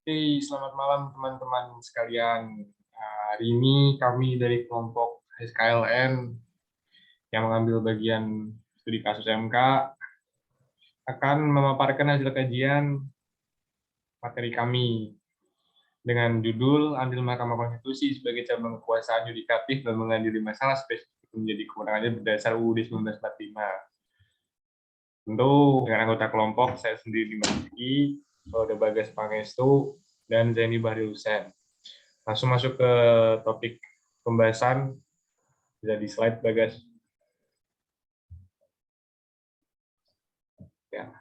Selamat malam teman-teman sekalian. Hari ini kami dari kelompok SKLN yang mengambil bagian studi kasus MK akan memaparkan hasil kajian materi kami dengan judul Andil Mahkamah Konstitusi sebagai cabang kekuasaan yudikatif dan mengadili masalah spesifik menjadi kewenangannya berdasar UUD 1945. Tentu dengan anggota kelompok saya sendiri Dimas Saudara Bagas Pangestu, dan Zaini Bahril Hussein. Langsung masuk ke topik pembahasan. Bisa di slide, Bagas. Ya.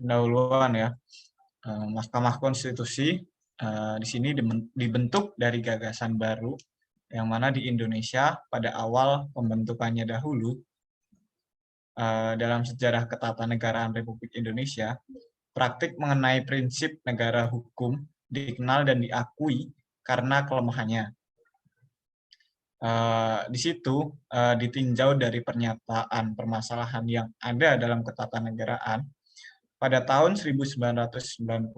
Pendahuluan ya. Mahkamah Konstitusi di sini dibentuk dari gagasan baru yang mana di Indonesia pada awal pembentukannya dahulu dalam sejarah ketatanegaraan Republik Indonesia, praktik mengenai prinsip negara hukum dikenal dan diakui karena kelemahannya. Di situ ditinjau dari pernyataan permasalahan yang ada dalam ketatanegaraan. Pada tahun 1999,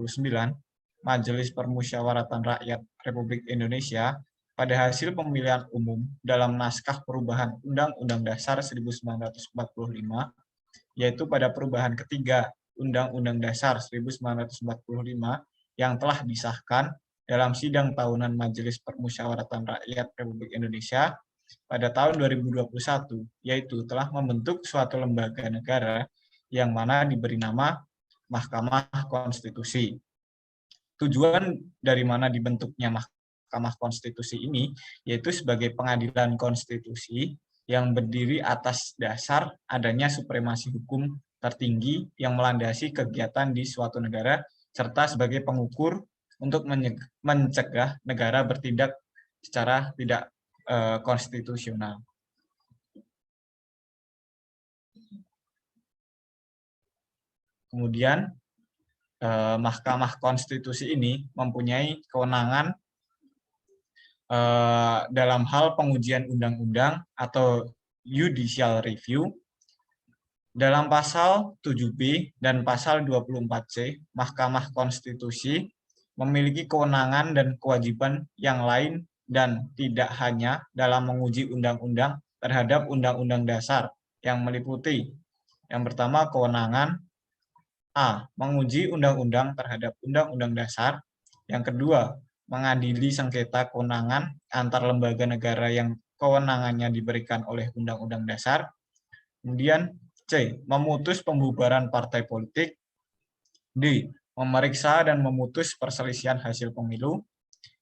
Majelis Permusyawaratan Rakyat Republik Indonesia pada hasil pemilihan umum dalam naskah perubahan Undang-Undang Dasar 1945, yaitu pada perubahan ketiga Undang-Undang Dasar 1945 yang telah disahkan dalam sidang tahunan Majelis Permusyawaratan Rakyat Republik Indonesia pada tahun 2021, yaitu telah membentuk suatu lembaga negara yang mana diberi nama Mahkamah Konstitusi. Tujuan dari mana dibentuknya Mahkamah Konstitusi ini yaitu sebagai pengadilan konstitusi yang berdiri atas dasar adanya supremasi hukum tertinggi yang melandasi kegiatan di suatu negara serta sebagai pengukur untuk mencegah negara bertindak secara tidak konstitusional. Kemudian Mahkamah Konstitusi ini mempunyai kewenangan dalam hal pengujian undang-undang atau judicial review. Dalam pasal 7B dan pasal 24C, Mahkamah Konstitusi memiliki kewenangan dan kewajiban yang lain dan tidak hanya dalam menguji undang-undang terhadap undang-undang dasar yang meliputi yang pertama kewenangan A. Menguji undang-undang terhadap undang-undang dasar. Yang kedua, mengadili sengketa kewenangan antar lembaga negara yang kewenangannya diberikan oleh undang-undang dasar. Kemudian C. Memutus pembubaran partai politik. D. Memeriksa dan memutus perselisihan hasil pemilu.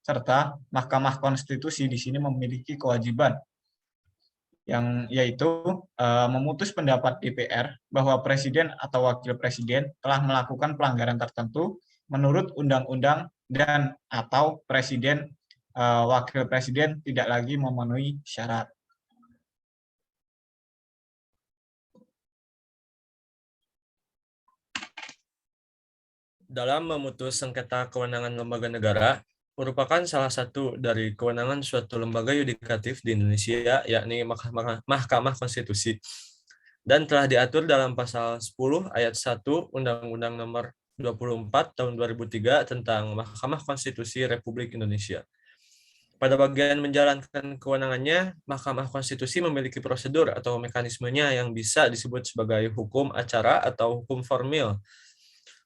Serta Mahkamah Konstitusi di sini memiliki kewajiban yang yaitu memutus pendapat DPR bahwa presiden atau wakil presiden telah melakukan pelanggaran tertentu menurut undang-undang dan atau presiden wakil presiden tidak lagi memenuhi syarat. Dalam memutus sengketa kewenangan lembaga negara merupakan salah satu dari kewenangan suatu lembaga yudikatif di Indonesia, yakni Mahkamah Konstitusi, dan telah diatur dalam pasal 10 ayat 1 Undang-Undang Nomor 24 Tahun 2003 tentang Mahkamah Konstitusi Republik Indonesia. Pada bagian menjalankan kewenangannya, Mahkamah Konstitusi memiliki prosedur atau mekanismenya yang bisa disebut sebagai hukum acara atau hukum formil.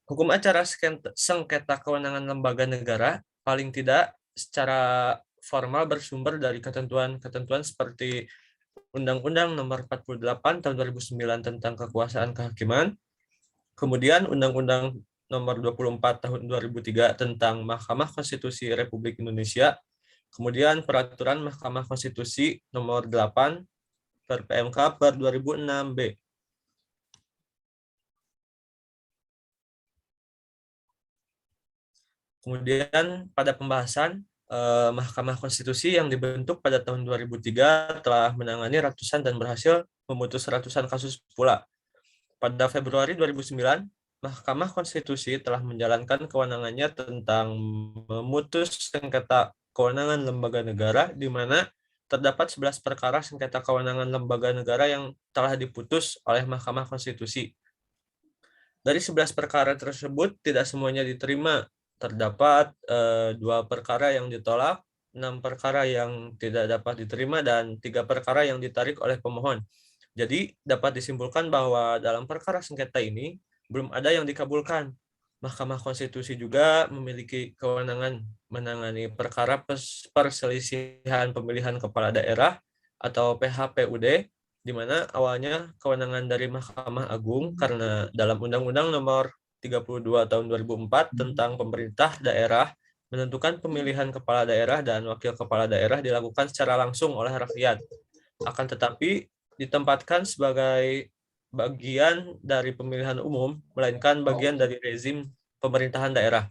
Hukum acara sengketa kewenangan lembaga negara paling tidak secara formal bersumber dari ketentuan-ketentuan seperti Undang-Undang Nomor 48 Tahun 2009 tentang Kekuasaan Kehakiman, kemudian Undang-Undang Nomor 24 Tahun 2003 tentang Mahkamah Konstitusi Republik Indonesia, kemudian Peraturan Mahkamah Konstitusi Nomor 8 per PMK per 2006B. Kemudian pada pembahasan Mahkamah Konstitusi yang dibentuk pada tahun 2003 telah menangani ratusan dan berhasil memutus ratusan kasus pula. Pada Februari 2009, Mahkamah Konstitusi telah menjalankan kewenangannya tentang memutus sengketa kewenangan lembaga negara, di mana terdapat 11 perkara sengketa kewenangan lembaga negara yang telah diputus oleh Mahkamah Konstitusi. Dari 11 perkara tersebut, tidak semuanya diterima. Terdapat 2 perkara yang ditolak, 6 perkara yang tidak dapat diterima, dan 3 perkara yang ditarik oleh pemohon. Jadi, dapat disimpulkan bahwa dalam perkara sengketa ini, belum ada yang dikabulkan. Mahkamah Konstitusi juga memiliki kewenangan menangani perkara perselisihan pemilihan kepala daerah atau PHPUD, di mana awalnya kewenangan dari Mahkamah Agung karena dalam Undang-Undang Nomor 32 Tahun 2004 tentang pemerintah daerah menentukan pemilihan kepala daerah dan wakil kepala daerah dilakukan secara langsung oleh rakyat. Akan tetapi ditempatkan sebagai bagian dari pemilihan umum, melainkan bagian dari rezim pemerintahan daerah.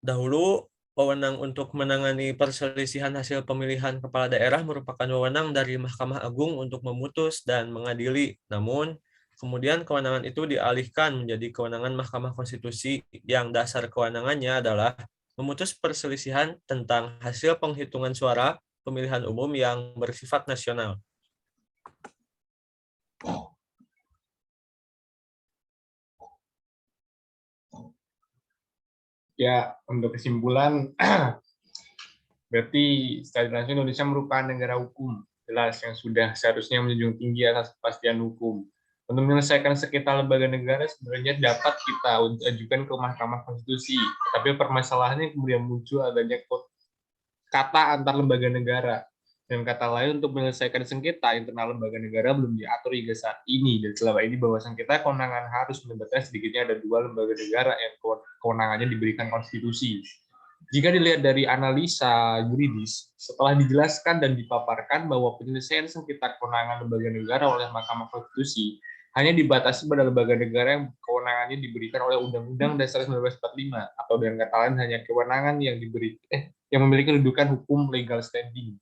Dahulu, wewenang untuk menangani perselisihan hasil pemilihan kepala daerah merupakan wewenang dari Mahkamah Agung untuk memutus dan mengadili. Namun, kemudian kewenangan itu dialihkan menjadi kewenangan Mahkamah Konstitusi yang dasar kewenangannya adalah memutus perselisihan tentang hasil penghitungan suara pemilihan umum yang bersifat nasional. Ya, untuk kesimpulan, berarti secara internasional Indonesia merupakan negara hukum, jelas yang sudah seharusnya menjunjung tinggi atas kepastian hukum. Untuk menyelesaikan sengketa lembaga negara sebenarnya dapat kita ajukan ke Mahkamah Konstitusi, tapi permasalahannya kemudian muncul adanya kata antar lembaga negara. Dan kata lain, untuk menyelesaikan sengketa internal lembaga negara belum diatur hingga saat ini. Dan selama ini bahwa sengketa kewenangan harus melibatkan sedikitnya ada 2 lembaga negara yang kewenangannya diberikan konstitusi. Jika dilihat dari analisa yuridis, setelah dijelaskan dan dipaparkan bahwa penyelesaian sengketa kewenangan lembaga negara oleh Mahkamah Konstitusi hanya dibatasi pada lembaga negara yang kewenangannya diberikan oleh Undang-Undang Dasar 1945, atau dengan kata lain hanya kewenangan yang yang memiliki kedudukan hukum legal standing.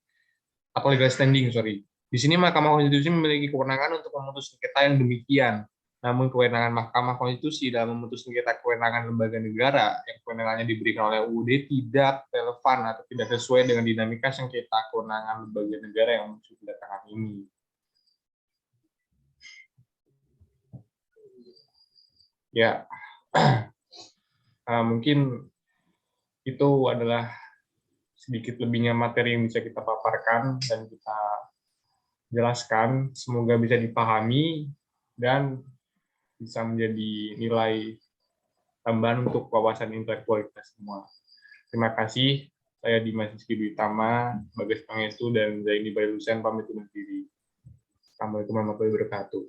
Di sini Mahkamah Konstitusi memiliki kewenangan untuk memutus sengketa yang demikian. Namun kewenangan Mahkamah Konstitusi dalam memutus sengketa kewenangan lembaga negara yang kewenangannya diberikan oleh UUD tidak relevan atau tidak sesuai dengan dinamika sengketa kewenangan lembaga negara yang muncul belakangan ini. Ya, mungkin itu adalah sedikit lebihnya materi yang bisa kita paparkan dan kita jelaskan. Semoga bisa dipahami dan bisa menjadi nilai tambahan untuk wawasan intelektual kita semua. Terima kasih. Saya Dimas Rizky Dwi-Tama, Bagas Pangestu, dan Zaini Bailusian pamit undur diri. Assalamualaikum warahmatullahi wabarakatuh.